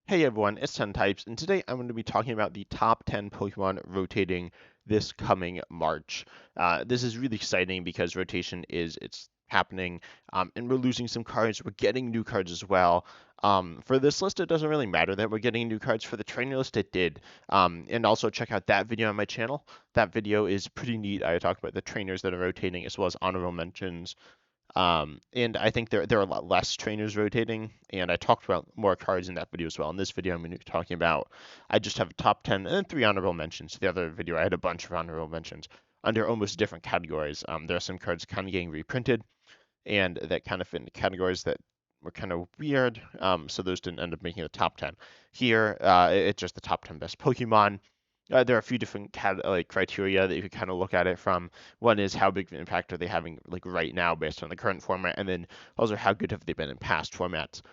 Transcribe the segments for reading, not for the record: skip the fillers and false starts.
Hey everyone, it's 10 Types, and today I'm going to be talking about the top 10 Pokemon rotating this coming March. This is really exciting because rotation it's happening, and we're losing some cards. We're getting new cards as well. For this list, it doesn't really matter that we're getting new cards. For the trainer list, it did. And also check out that video on my channel. That video is pretty neat. I talk about the trainers that are rotating as well as honorable mentions. And I think there are a lot less trainers rotating, and I talked about more cards in that video as well. In this video, I'm going to be talking about I just have a top 10 and 3 honorable mentions. The other video, I had a bunch of honorable mentions under almost different categories. There are some cards kind of getting reprinted, and that kind of fit into categories that were kind of weird. So those didn't end up making the top 10. Here, it's just the top 10 best Pokemon. There are a few different criteria that you could kind of look at it from. One is how big of an impact are they having like right now based on the current format, and then also how good have they been in past formats.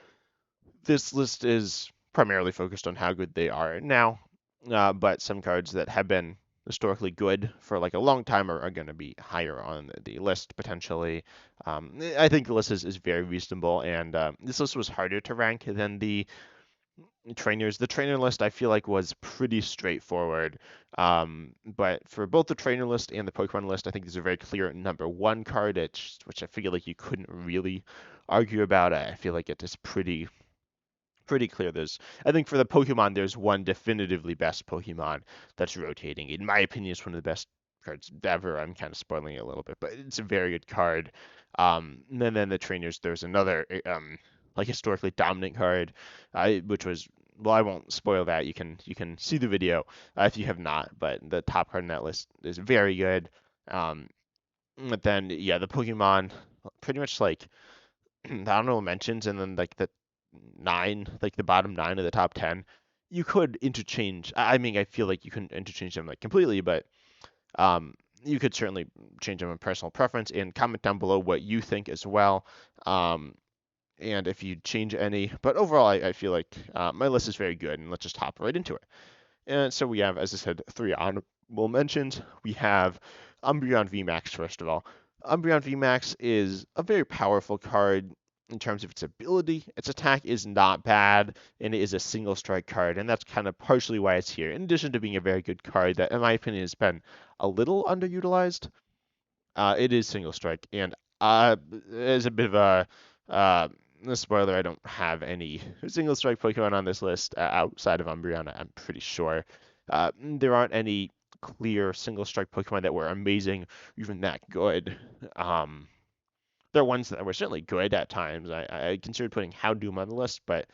This list is primarily focused on how good they are now, but some cards that have been historically good for like a long time are going to be higher on the list potentially. I think the list is very reasonable, and this list was harder to rank than the trainers. The trainer list I feel like was pretty straightforward. But for both the trainer list and the Pokemon list, I think there's a very clear number one card, which I feel like you couldn't really argue about. I feel like it is pretty clear. I think for the Pokemon, there's one definitively best Pokemon that's rotating. In my opinion, it's one of the best cards ever. I'm kind of spoiling it a little bit, but it's a very good card. And then the trainers, there's another like historically dominant card, which was well, I won't spoil that. You can see the video if you have not, but the top card in that list is very good. Um, but then yeah, the Pokemon pretty much like the honorable mentions and then like the nine, like the bottom nine of the top 10, you could interchange. I mean, I feel like you couldn't interchange them like completely, but um, you could certainly change them in personal preference and comment down below what you think as well. Um, and if you change any, but overall, I feel like my list is very good, and let's just hop right into it. And so we have, as I said, 3 honorable mentions. We have Umbreon VMAX, first of all. Umbreon VMAX is a very powerful card in terms of its ability. Its attack is not bad, and it is a single strike card, and that's kind of partially why it's here. In addition to being a very good card that, in my opinion, has been a little underutilized, it is single strike. And as a bit of a spoiler, I don't have any single strike Pokemon on this list outside of Umbreon, I'm pretty sure. There aren't any clear single strike Pokemon that were amazing, even that good. Um, there are ones that were certainly good at times. I considered putting Houndoom on the list, but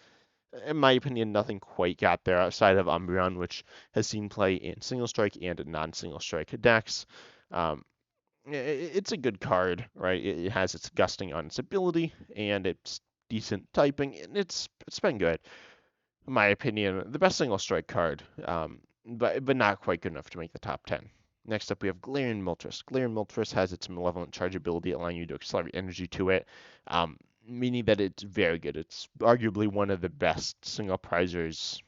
in my opinion, nothing quite got there outside of Umbreon, which has seen play in single strike and non-single strike decks. Um, it's a good card, right? It has its gusting on its ability, and it's decent typing, and it's been good. In my opinion, the best single strike card, but not quite good enough to make the top 10. Next up, we have Galarian Moltres. Galarian Moltres has its Malevolent Charge ability, allowing you to accelerate energy to it, meaning that it's very good. It's arguably one of the best single prizers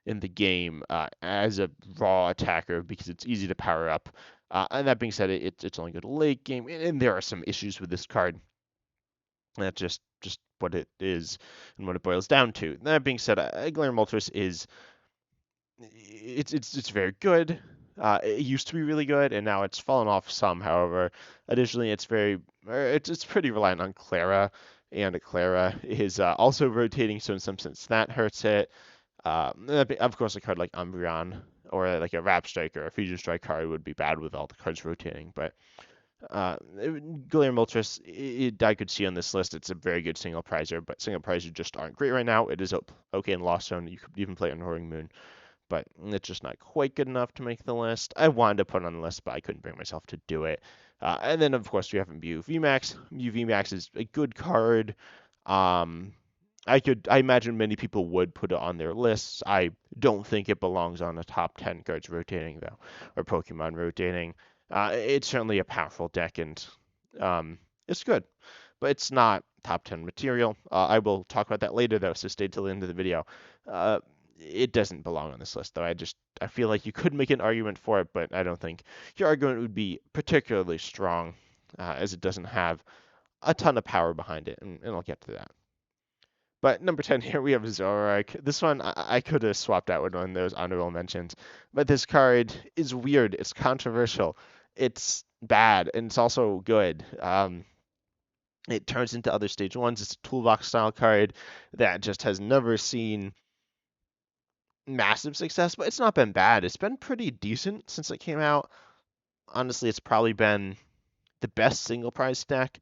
in the game as a raw attacker because it's easy to power up. And that being said, it's only good late game, and there are some issues with this card. That's just what it is and what it boils down to. That being said, Galarian Moltres is it's very good. It used to be really good, and now it's fallen off some. However, additionally, it's pretty reliant on Clara, and Clara is also rotating, so in some sense that hurts it. Of course, a card like Umbreon or like a Rap Strike or a Fusion Strike card would be bad with all the cards rotating. But Galarian Moltres, I could see on this list, it's a very good single prizer, but single prizer just aren't great right now. It is okay in Lost Zone. You could even play it on Roaring Moon, but it's just not quite good enough to make the list. I wanted to put it on the list, but I couldn't bring myself to do it. And then, of course, we have Mew VMAX. Mew VMAX is a good card. Um, I imagine many people would put it on their lists. I don't think it belongs on the top 10 cards rotating though, or Pokemon rotating. It's certainly a powerful deck and it's good, but it's not top 10 material. I will talk about that later though, so stay till the end of the video. It doesn't belong on this list though. I feel like you could make an argument for it, but I don't think your argument would be particularly strong, as it doesn't have a ton of power behind it, and I'll get to that. But number 10 here we have Zoroark. This one I could have swapped out with one of those honorable mentions. But this card is weird. It's controversial. It's bad and it's also good. It turns into other stage ones. It's a toolbox style card that just has never seen massive success, but it's not been bad. It's been pretty decent since it came out. Honestly, it's probably been the best single prize deck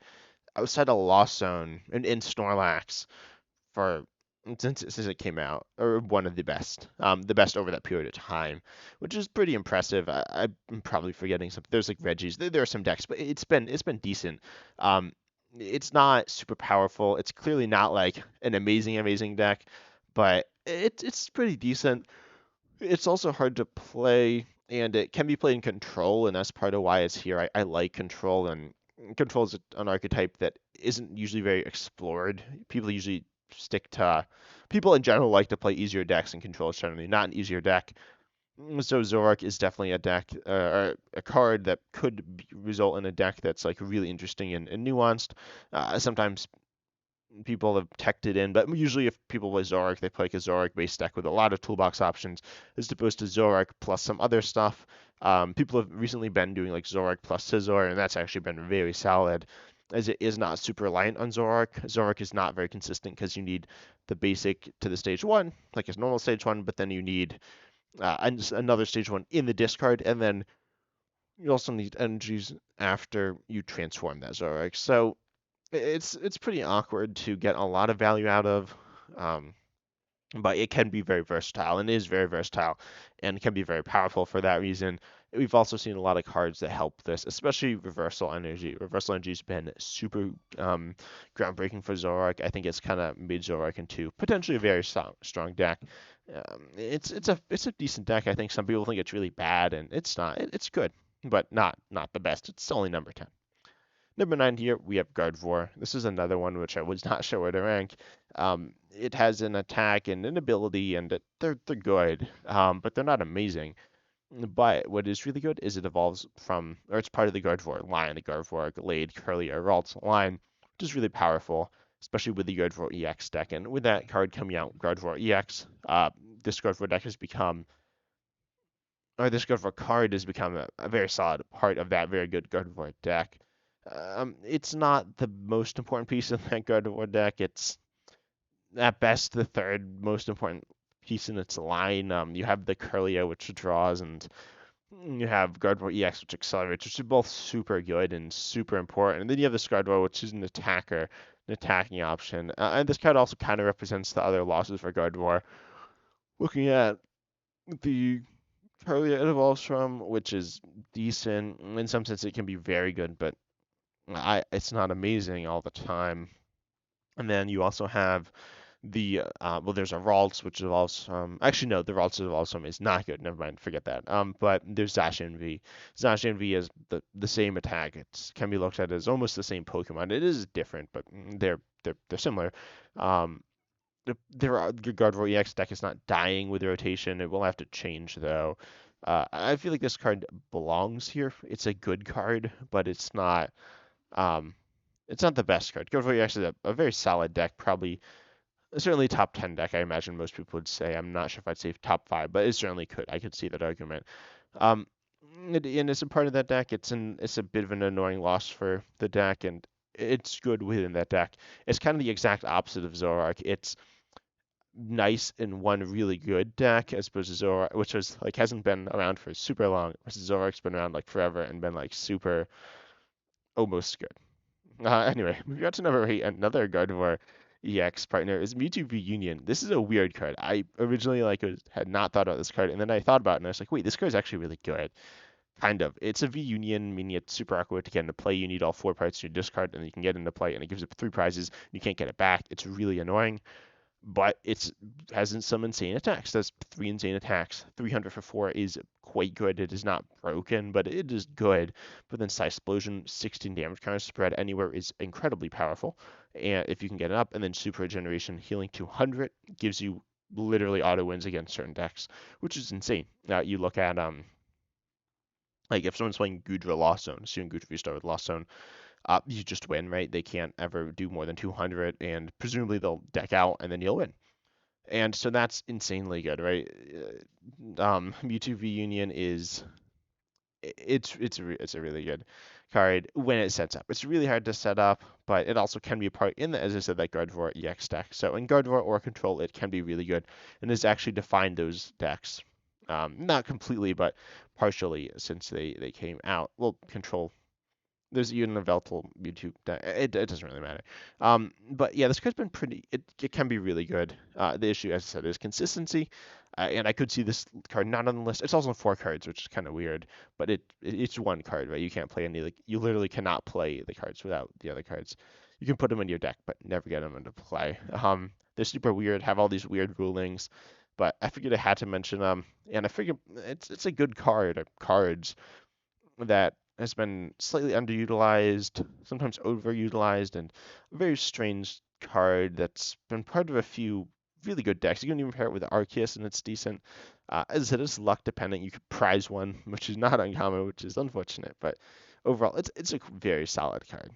outside of Lost Zone and in Snorlax for since it came out, or one of the best over that period of time, which is pretty impressive. I'm probably forgetting something. There's like Reggie's. There are some decks, but it's been decent. Um, it's not super powerful. It's clearly not like an amazing deck, but it's pretty decent. It's also hard to play, and it can be played in control, and that's part of why it's here. I like control, and control is an archetype that isn't usually very explored. People usually stick to people in general like to play easier decks, and control is generally not an easier deck. So Zorak is definitely a deck, or a card that could result in a deck that's like really interesting and nuanced. Sometimes people have teched it in, but usually if people play Zorak, they play like a Zorak based deck with a lot of toolbox options as opposed to Zorak plus some other stuff. People have recently been doing like Zorak plus Scizor, and that's actually been very solid as it is not super reliant on Zorak. Zorak is not very consistent because you need the basic to the stage one, like it's normal stage one, but then you need another stage one in the discard, and then you also need energies after you transform that Zorak. So it's pretty awkward to get a lot of value out of, um, but it can be very versatile and is very versatile and can be very powerful for that reason. We've also seen a lot of cards that help this, especially Reversal Energy. Reversal Energy has been super groundbreaking for Zoroark. I think it's kind of made Zoroark into potentially a very strong deck. It's a decent deck. I think some people think it's really bad, and it's not. It's good, but not the best. It's only number 10. Number 9 here, we have Gardevoir. This is another one which I was not sure where to rank. It has an attack and an ability, and they're good, but they're not amazing. But what is really good is it evolves from, or it's part of the Gardevoir line, the Gardevoir, Glade, Kirlia, Ralts line, which is really powerful, especially with the Gardevoir EX deck. And with that card coming out, Gardevoir EX, this Gardevoir deck has become, or this Gardevoir card has become a very solid part of that very good Gardevoir deck. It's not the most important piece of that Gardevoir deck. It's at best the third most important piece in its line. You have the Kirlia, which draws, and you have Gardevoir EX, which accelerates, which are both super good and super important. And then you have the Gardevoir, which is an attacker, an attacking option. And this card also kind of represents the other losses for Gardevoir. Looking at the Kirlia it evolves from, which is decent. In some sense, it can be very good, but it's not amazing all the time. And then you also have the well, there's a Ralts which evolves from. Actually, no, the Ralts evolves from is not good. Never mind, forget that. But there's Zacian V. Zacian V is the same attack. It can be looked at as almost the same Pokemon. It is different, but they're similar. Um, the Gardevoir EX deck is not dying with rotation. It will have to change though. I feel like this card belongs here. It's a good card, but um, it's not the best card. Gardevoir EX is a very solid deck, probably certainly top 10 deck. I imagine most people would say. I'm not sure if I'd say top 5, but it certainly could. I could see that argument. Um, and as a part of that deck, it's a bit of an annoying loss for the deck, and it's good within that deck. It's kind of the exact opposite of Zoroark. It's nice in one really good deck as opposed to Zoroark, which was like hasn't been around for super long. Versus Zoroark's been around like forever and been like super almost good. Anyway, we got to number 8. Another Gardevoir EX partner is Mewtwo V Union. This is a weird card. I originally had not thought about this card, and then I thought about it, and I was like, wait, this card is actually really good. Kind of. It's a V Union, meaning it's super awkward to get into play. You need all 4 parts to your discard, and you can get into play, and it gives up 3 prizes. You can't get it back. It's really annoying, but it's has some insane attacks. That's 3 insane attacks. 300 for 4 is quite good. It is not broken, but it is good. But then Psy-Explosion, 16 damage counter spread anywhere is incredibly powerful. And if you can get it up, and then Super Regeneration, healing 200 gives you literally auto wins against certain decks, which is insane. Now you look at like if someone's playing Goodra Lost Zone, assume Goodra start with Lost Zone, you just win, right? They can't ever do more than 200, and presumably they'll deck out, and then you'll win. And so that's insanely good, right? Mewtwo V Union is it's a really good card when it sets up. It's really hard to set up, but it also can be a part in the, as I said, that Gardevoir EX deck. So in Gardevoir or Control, it can be really good, and has actually defined those decks. Not completely, but partially since they came out. Well, Control, there's even a Veltal Mewtwo deck. It doesn't really matter. But yeah, this card's been pretty. It can be really good. The issue, as I said, is consistency. And I could see this card not on the list. It's also 4 cards, which is kind of weird. But it's 1 card, right? You can't play any, like, you literally cannot play the cards without the other cards. You can put them in your deck, but never get them into play. They're super weird. Have all these weird rulings. But I figured I had to mention them, and I figured it's a good card. Cards that has been slightly underutilized, sometimes overutilized, and a very strange card that's been part of a few really good decks. You can even pair it with Arceus, and it's decent. As I said, it's luck dependent. You could prize one, which is not uncommon, which is unfortunate, but overall, it's a very solid card.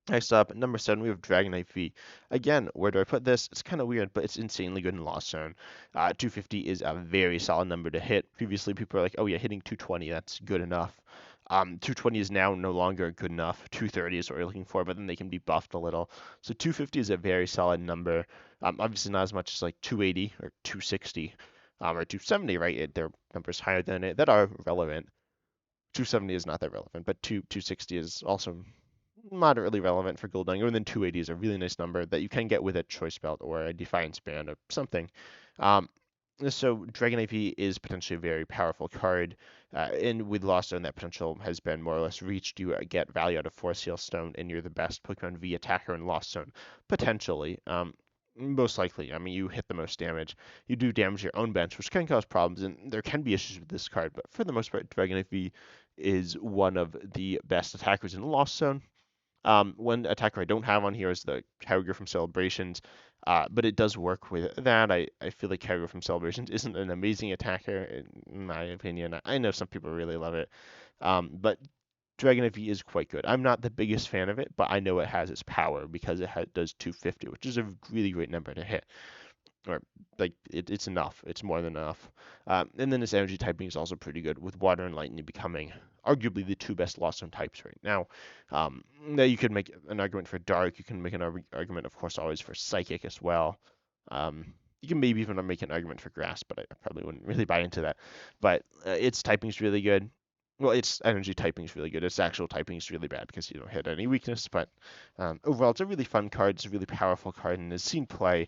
Next up, number 7, we have Dragonite V. Again, where do I put this? It's kind of weird, but it's insanely good in Lost Zone. 250 is a very solid number to hit. Previously, people are like, oh yeah, hitting 220, that's good enough. 220 is now no longer good enough. 230 is what we're looking for, but then they can be buffed a little. So 250 is a very solid number. Obviously not as much as like 280 or 260 or 270, right? There are numbers higher than it that are relevant. 270 is not that relevant, but 260 is also moderately relevant for Gul'Dung. And then 280 is a really nice number that you can get with a Choice Belt or a Defiance Band or something. Um, so Dragonite V is potentially a very powerful card, and with Lost Zone, that potential has been more or less reached. You get value out of Force Seal Stone, and you're the best Pokemon V attacker in Lost Zone, potentially. Most likely. I mean, you hit the most damage. You do damage your own bench, which can cause problems, and there can be issues with this card. But for the most part, Dragonite V is one of the best attackers in Lost Zone. One attacker I don't have on here is the Kyogre from Celebrations, but it does work with that. I feel like Kyogre from Celebrations isn't an amazing attacker, in my opinion. I know some people really love it, but Dragonite V is quite good. I'm not the biggest fan of it, but I know it has its power because it does 250, which is a really great number to hit, or like it's enough. It's more than enough. And then its energy typing is also pretty good, with Water and Lightning becoming arguably the 2 best Lost Zone types right now. Now you could make an argument for Dark. You can make an argument, of course, always for Psychic as well. You can maybe even make an argument for Grass, but I probably wouldn't really buy into that. But its typing is really good. Well, its energy typing is really good. Its actual typing is really bad because you don't hit any weakness. But overall, it's a really fun card. It's a really powerful card and has seen play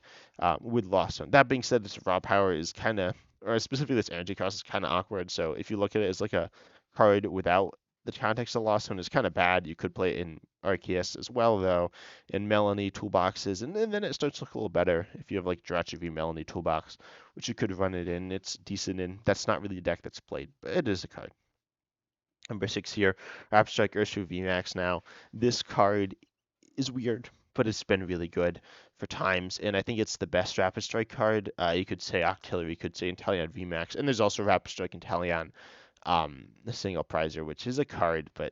with Lost Zone. That being said, its raw power is kind of, or specifically its energy cost is kind of awkward. So if you look at it as like a card without the context of Lost Zone, is kind of bad. You could play it in Arceus as well, though, in Melanie toolboxes, and then it starts to look a little better if you have like Jirachi V Melanie toolbox, which you could run it in. It's decent in. That's not really a deck that's played, but it is a card. Number 6 here, Rapid Strike Urshifu VMAX now. This card is weird, but it's been really good for times, and I think it's the best Rapid Strike card. You could say Octillery, you could say Inteleon VMAX, and there's also Rapid Strike Inteleon, the single prizer, which is a card, but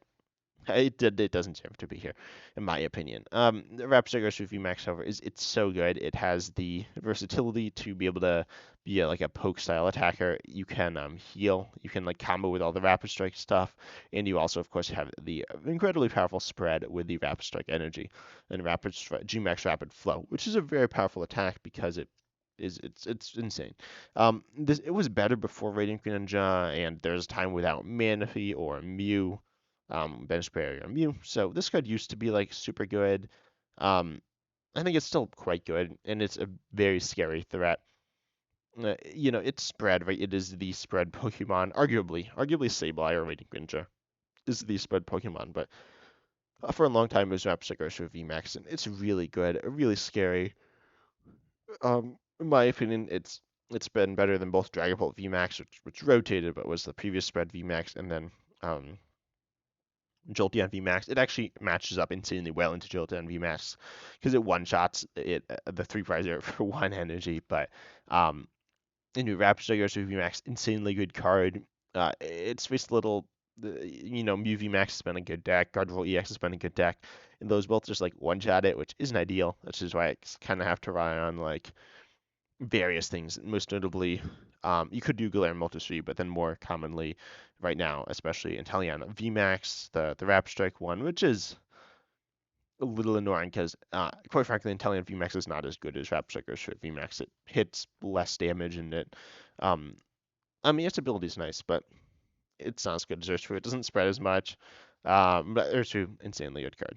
it doesn't deserve to be here, in my opinion. The Rapid Strike Urshifu VMAX, however, it's so good. It has the versatility to be able to be like a poke style attacker. You can heal. You can like combo with all the Rapid Strike stuff, and you also, of course, have the incredibly powerful spread with the Rapid Strike energy and Gmax Rapid Flow, which is a very powerful attack because it's insane. It was better before Radiant Greninja, and there's a time without Manaphy or Mew, bench barrier Mew. So this card used to be like super good. Um, I think it's still quite good, and it's a very scary threat. It's spread, right? It is the spread Pokemon, arguably Sableye or Radiant Greninja is the spread Pokemon, but for a long time it was Rapid Urshifu VMAX, and it's really good, really scary. In my opinion, it's been better than both Dragapult VMAX, which rotated but was the previous spread VMAX, and then Jolteon VMAX. It actually matches up insanely well into Jolteon VMAX because it one-shots it the 3 prizer for 1 energy. But into Rapid Strike Urshifu VMAX, insanely good card. It's faced a little Mew VMAX has been a good deck, Gardevoir EX has been a good deck, and those both just like one-shot it, which isn't ideal. That's just why I kind of have to rely on like various things. Most notably, you could do Galarian Multi, but then more commonly right now, especially Inteleon VMAX, the Rap Strike one, which is a little annoying because, quite frankly, Inteleon VMAX is not as good as Rap Strike or Shirt VMAX. It hits less damage and um, I mean, its ability is nice, but it's not as good as Urshifu. It doesn't spread as much. But Urshifu, insanely good card.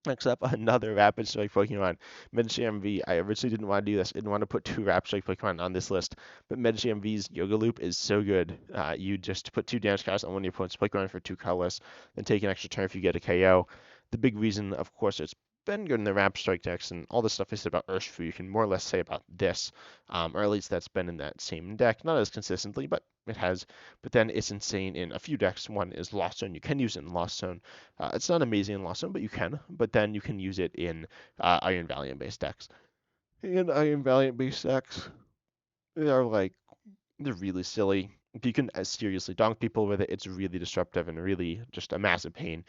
Next up, another Rapid Strike Pokemon, Medicham V. I originally didn't want to do this. I didn't want to put two Rapid Strike Pokemon on this list, but Medicham V's Yoga Loop is so good. You just put two damage cards on one of your opponent's Pokemon for two colorless, then take an extra turn if you get a KO. The big reason, of course, it's been good in the Rapid Strike decks, and all the stuff I said about Urshifu, you can more or less say about this, or at least that's been in that same deck. Not as consistently, but it has. But then it's insane in a few decks. One is Lost Zone. You can use it in Lost Zone. It's not amazing in Lost Zone, but you can. But then you can use it in Iron Valiant based decks. And Iron Valiant based decks, they are like, they're really silly. If you can seriously donk people with it, it's really disruptive and really just a massive pain.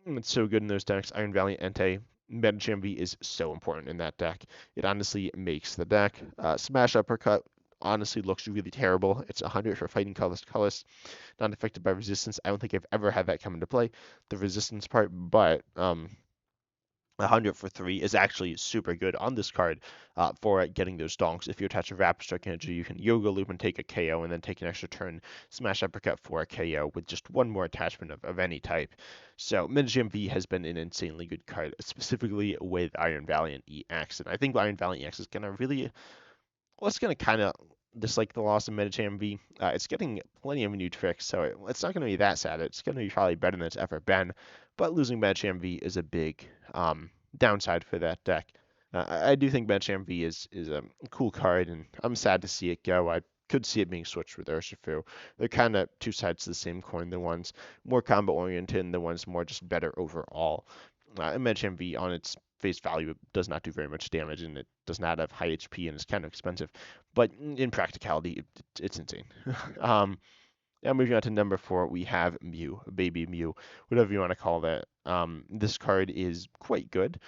It's so good in those decks. Iron Valiant Entei, Medicham V is so important in that deck. It honestly makes the deck. Smash Uppercut honestly looks really terrible. It's 100 for fighting colorless, not affected by resistance. I don't think I've ever had that come into play, the resistance part, but 100 for 3 is actually super good on this card for getting those donks. If you attach a Rapid Strike energy, you can Yoga Loop and take a KO and then take an extra turn, Smash Uppercut for a KO with just one more attachment of any type. So Medicham V has been an insanely good card, specifically with Iron Valiant EX. And I think Iron Valiant EX is going to really, well, it's going to kind of dislike the loss of Medicham V. It's getting plenty of new tricks, so it's not going to be that sad. It's going to be probably better than it's ever been. But losing Medicham V is a big downside for that deck. I do think Medicham V is a cool card, and I'm sad to see it go. I could see it being switched with Urshifu. They're kind of two sides of the same coin. The one's more combo oriented, and the one's more just better overall. Medicham V on its face value does not do very much damage, and it does not have high HP, and it's kind of expensive. But in practicality, it's insane. Now moving on to number 4, we have Mew, Baby Mew, whatever you want to call that. This card is quite good.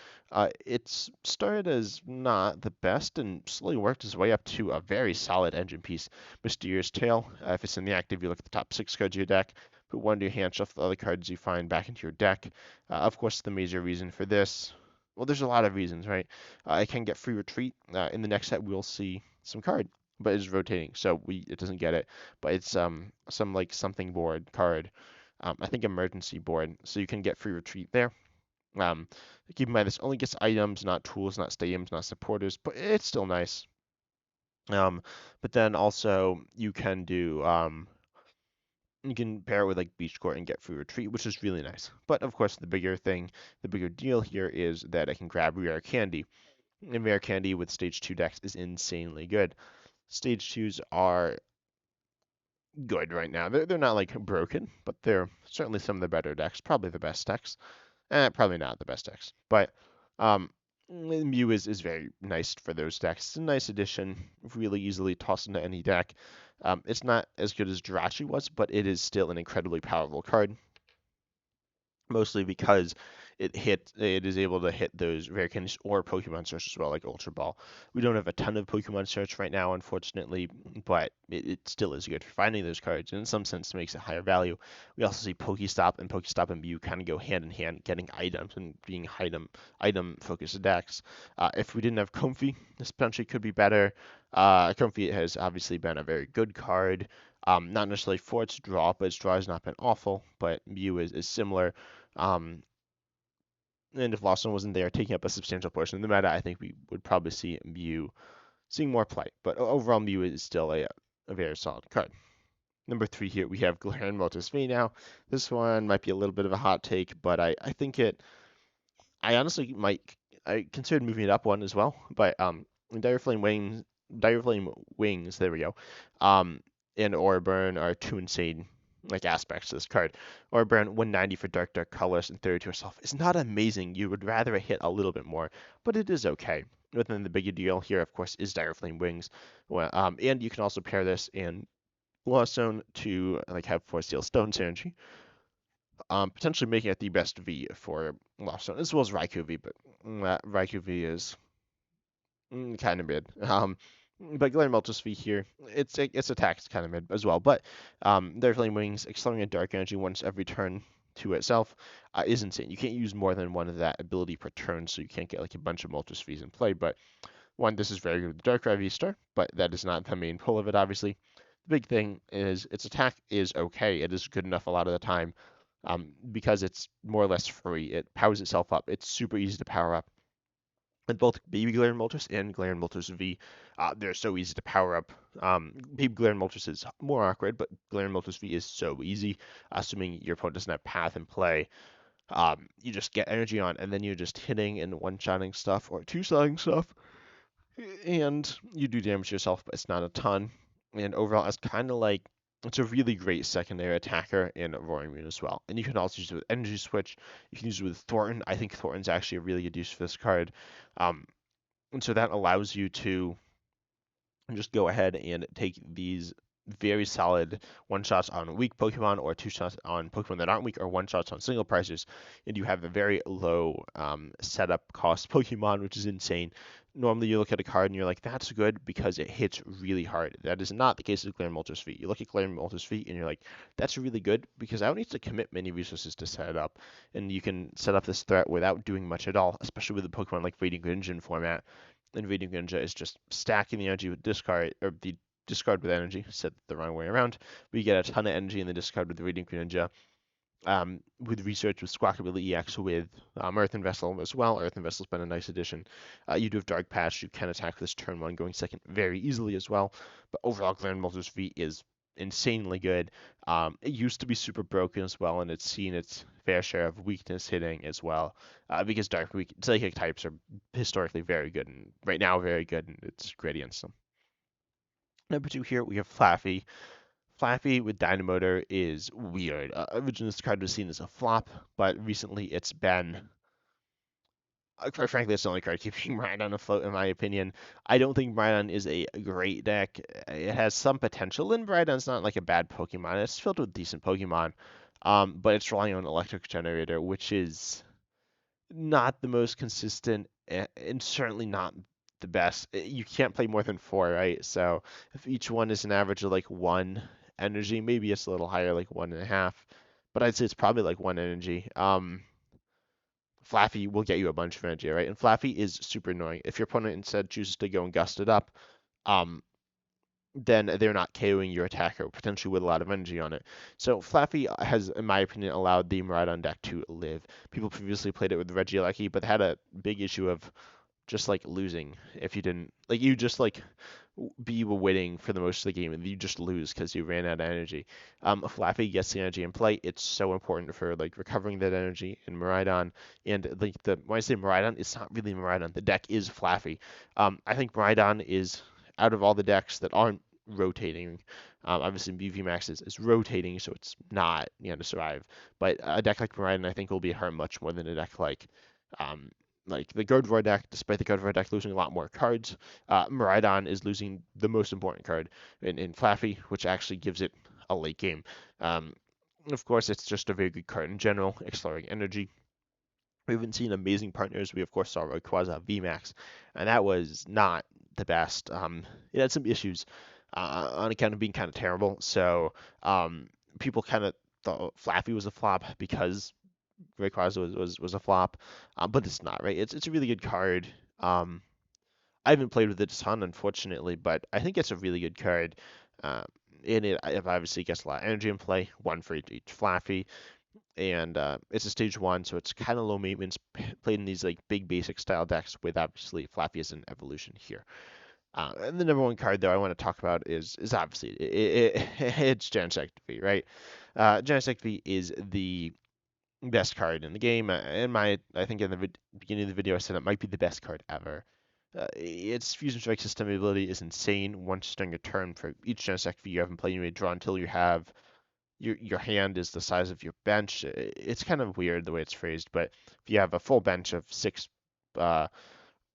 It's started as not the best and slowly worked its way up to a very solid engine piece. Mysterious Tail. If it's in the active, you look at the top 6 cards of your deck, put one to your hand, shuffle the other cards you find back into your deck. Of course, the major reason for this, well, there's a lot of reasons, right? It can get free retreat. In the next set, we'll see some card, but it's rotating, so it doesn't get it. But it's some like something board card. I think emergency board, so you can get free retreat there. Um, Keep in mind this only gets items, not tools, not stadiums, not supporters, but it's still nice. But then also you can do you can pair it with like Beach Court and get free retreat, which is really nice. But of course, the bigger deal here is that I can grab Rare Candy. And Rare Candy with Stage 2 decks is insanely good. Stage 2s are good right now. They're not like broken, but they're certainly some of the better decks. Probably the best decks. Probably not the best decks. But Mew is very nice for those decks. It's a nice addition, really easily tossed into any deck. It's not as good as Jirachi was, but it is still an incredibly powerful card. Mostly because it is able to hit those rare candies or Pokemon Search as well, like Ultra Ball. We don't have a ton of Pokemon Search right now, unfortunately, but it still is good for finding those cards, and in some sense makes it higher value. We also see Pokestop and Mew kind of go hand in hand, getting items and being item focused decks. If we didn't have Comfey, this potentially could be better. Comfey has obviously been a very good card. Not necessarily for its draw, but its draw has not been awful. But Mew is similar. And if Lawson wasn't there, taking up a substantial portion of the meta, I think we would probably see Mew seeing more play. But overall, Mew is still a very solid card. Number 3 here, we have Galarian Moltres V now. This one might be a little bit of a hot take, but I think I honestly I considered moving it up one as well. But Dire Flame Wings, there we go, and Aura Burn are two insane like aspects to this card. Aura Burn 190 for dark colors and 32 herself is not amazing. You would rather it hit a little bit more, but it is okay. But then the bigger deal here, of course, is Dire Flame Wings. Well, and you can also pair this and Lost Zone to like have 4 Steel Stone synergy, potentially making it the best V for Lost Zone, as well as Raikou V, but Raikou V is kind of mid. But Glaring Moltres V here, its attack's kind of mid as well. But their Flame Wings, accelerating Dark Energy once every turn to itself is insane. You can't use more than one of that ability per turn, so you can't get like a bunch of Moltres Vs in play. But one, this is very good with the Darkrai V-Star, but that is not the main pull of it, obviously. The big thing is its attack is okay. It is good enough a lot of the time because it's more or less free. It powers itself up. It's super easy to power up. And both Baby Glaring Moltres and Glaring Moltres V, they're so easy to power up. Baby Glaring Moltres is more awkward, but Glaring Moltres V is so easy, assuming your opponent doesn't have Path in play. You just get energy on, and then you're just hitting and one-shotting stuff or two-shotting stuff, and you do damage to yourself, but it's not a ton. And overall, it's a really great secondary attacker in Roaring Moon as well. And you can also use it with Energy Switch. You can use it with Thornton. I think Thornton's actually a really good use for this card. And so that allows you to just go ahead and take these very solid one shots on weak Pokemon or two shots on Pokemon that aren't weak or one shots on single prices, and you have a very low setup cost Pokemon, which is insane. Normally, you look at a card and you're like, that's good because it hits really hard. That is not the case with Glaring Moltres V. You look at Glaring Moltres V and you're like, that's really good because I don't need to commit many resources to set it up. And you can set up this threat without doing much at all, especially with a Pokemon like Radiant Greninja format. And Radiant Greninja is just stacking the energy with discard, or the discard with energy, said the wrong way around. We get a ton of energy in the discard with the Radiant Greninja. With research with Squawkabilly EX with Earthen Vessel as well. Earthen Vessel's been a nice addition. You do have Dark Patch. You can attack this turn one going second very easily as well. But overall, Glaring Moltres V is insanely good. It used to be super broken as well, and it's seen its fair share of weakness hitting as well. Because Psychic types are historically very good, and right now very good, and it's great against them. Number 2 here, we have Flaaffy. Flaaffy with Dynamotor is weird. Originally, this card was seen as a flop, but recently it's been, quite frankly, it's the only card keeping Miraidon afloat, in my opinion. I don't think Miraidon is a great deck. It has some potential, and Miraidon's not like a bad Pokemon. It's filled with decent Pokemon, but it's relying on Electric Generator, which is not the most consistent and certainly not the best. You can't play more than 4, right? So if each one is an average of like 1 energy, maybe it's a little higher, like 1.5, but I'd say it's probably like 1 energy. Flaaffy will get you a bunch of energy, right? And Flaaffy is super annoying. If your opponent instead chooses to go and gust it up, um, then they're not KOing your attacker, potentially with a lot of energy on it. So Flaaffy has, in my opinion, allowed the Miraidon deck to live. People previously played it with Regieleki, but had a big issue of just like losing if you didn't like you just like be winning for the most of the game and you just lose because you ran out of energy. Flaaffy gets the energy in play. It's so important for like recovering that energy in Miraidon. And like when I say Miraidon, it's not really Miraidon. The deck is Flaaffy. I think Miraidon is out of all the decks that aren't rotating. Obviously, BV Max is rotating, so it's not to survive. But a deck like Miraidon, I think, will be hurt much more than a deck um, like the Gardevoir deck. Despite the Gardevoir deck losing a lot more cards, Miraidon is losing the most important card in Flaaffy, which actually gives it a late game. Of course, it's just a very good card in general, Accelerating Energy. We haven't seen amazing partners. We, of course, saw Rayquaza VMAX, and that was not the best. It had some issues on account of being kind of terrible. So people kind of thought Flaaffy was a flop because Rayquaza was a flop, but it's not, right? It's a really good card. I haven't played with it a ton, unfortunately, but I think it's a really good card. Uh, it obviously gets a lot of energy in play, one for each Flaaffy, and it's a stage 1, so it's kind of low maintenance, played in these like big basic style decks with obviously Flaaffy as an evolution here. And the number 1 card though I want to talk about is obviously it's Genesect V, right? Genesect V is the best card in the game. I think in the beginning of the video I said it might be the best card ever. Its Fusion Strike system ability is insane. Once during a turn for each Genesect V you haven't played, you may draw until you have your hand is the size of your bench. It's kind of weird the way it's phrased, but if you have a full bench of 6, or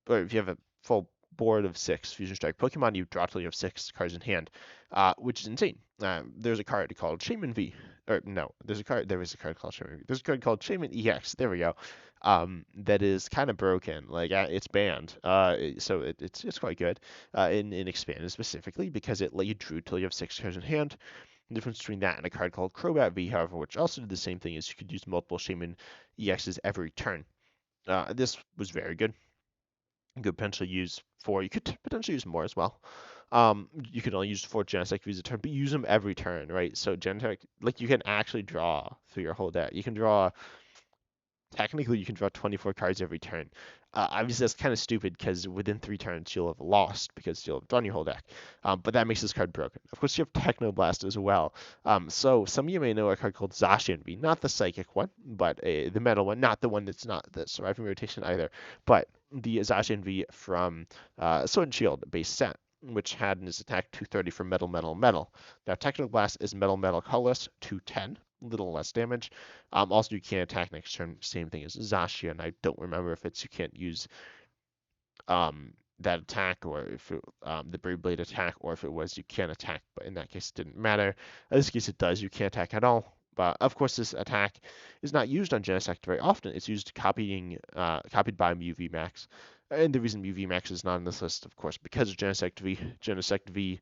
if you have a full board of 6 Fusion Strike Pokemon, you draw till you have 6 cards in hand, which is insane. There's a card called Shaman V, or no, there is a card called Shaman V. There's a card called Shaman EX, there we go, that is kind of broken, like it's banned, so it's quite good, in Expanded specifically, because it let you drew till you have 6 cards in hand. The difference between that and a card called Crobat V, however, which also did the same thing, is you could use multiple Shaman EXs every turn. This was very good. You could potentially use 4. You could potentially use more as well. You could only use 4 Genesect Vs a turn, but use them every turn, right? So Genesect, like you can actually draw through your whole deck. You can draw, technically, you can draw 24 cards every turn. Obviously, that's kind of stupid because within 3 turns you'll have lost because you'll have drawn your whole deck. But that makes this card broken. Of course, you have Technoblast as well. So some of you may know a card called Zacian V, not the psychic one, but the metal one, not the one that's not the surviving rotation either, but the Zacian V from Sword and Shield base set, which had in its attack 230 for metal, metal, metal. Now, Technoblast is metal, metal, colorless, 210, little less damage. Also, you can't attack next turn. Same thing as Zacian. I don't remember if it's you can't use that attack, or if it, the Brave Blade attack, or if it was you can't attack. But in that case, it didn't matter. In this case, it does. You can't attack at all. But of course, this attack is not used on Genesect very often. It's used copied by Mew VMAX. And the reason Mew VMAX is not on this list, of course, because of Genesect V. Genesect V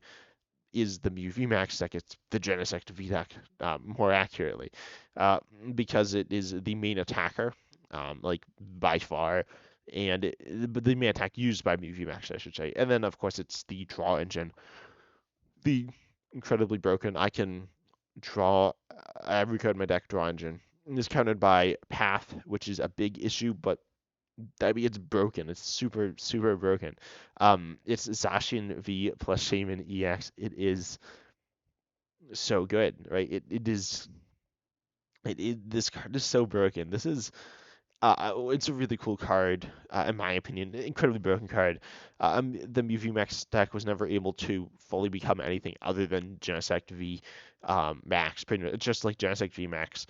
is the Mew VMAX deck. It's the Genesect V deck, more accurately, because it is the main attacker, like by far, and the main attack used by Mew VMAX, I should say. And then, of course, it's the draw engine, the incredibly broken. I can draw every card in my deck, draw engine. And is countered by Path, which is a big issue, but I mean, it's broken. It's super, super broken. It's Zacian V plus Shaman EX. It is so good, right? It is. This card is so broken. This is. It's a really cool card, in my opinion. Incredibly broken card. The Mew VMAX deck was never able to fully become anything other than Genesect V Max, pretty much. It's just like Genesect V Max.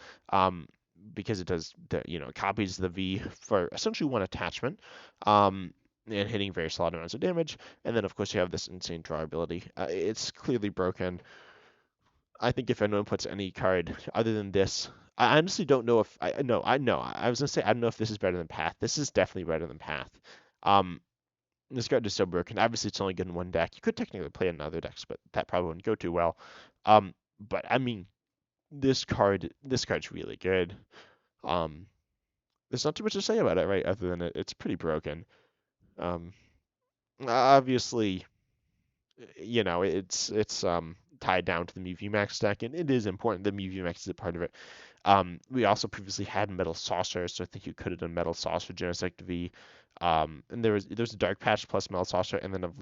Because it does it copies the V for essentially one attachment, and hitting very solid amounts of damage. And then of course you have this insane draw ability. It's clearly broken. I think if anyone puts any card other than this, I honestly don't know if I no I know I was gonna say I don't know if this is better than Path. This is definitely better than Path. Um, this card is so broken. Obviously, it's only good in one deck. You could technically play it in other decks, but that probably wouldn't go too well. But I mean, this card's really good. Um, there's not too much to say about it, right? Other than it's pretty broken. Um, Obviously, it's tied down to the Mew VMAX deck, and it is important that Mew VMAX is a part of it. We also previously had Metal Saucer, so I think you could have done Metal Saucer Genesect V. And there's a Dark Patch plus Metal Saucer, and then of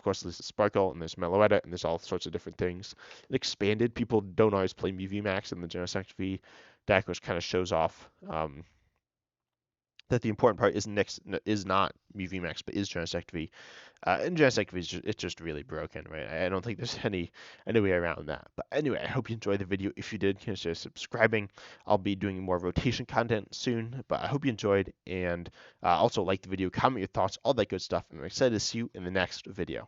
course, Lisa Sparkle, and there's Meloetta, and there's all sorts of different things. It expanded. People don't always play Mew VMAX in the Genesect V deck, which kind of shows off that the important part is not Mew VMAX, but is Genesect V. And Genesect V it's just really broken, right? I don't think there's any way around that. But anyway, I hope you enjoyed the video. If you did, consider subscribing. I'll be doing more rotation content soon, but I hope you enjoyed, and also like the video, comment your thoughts, all that good stuff. And I'm excited to see you in the next video.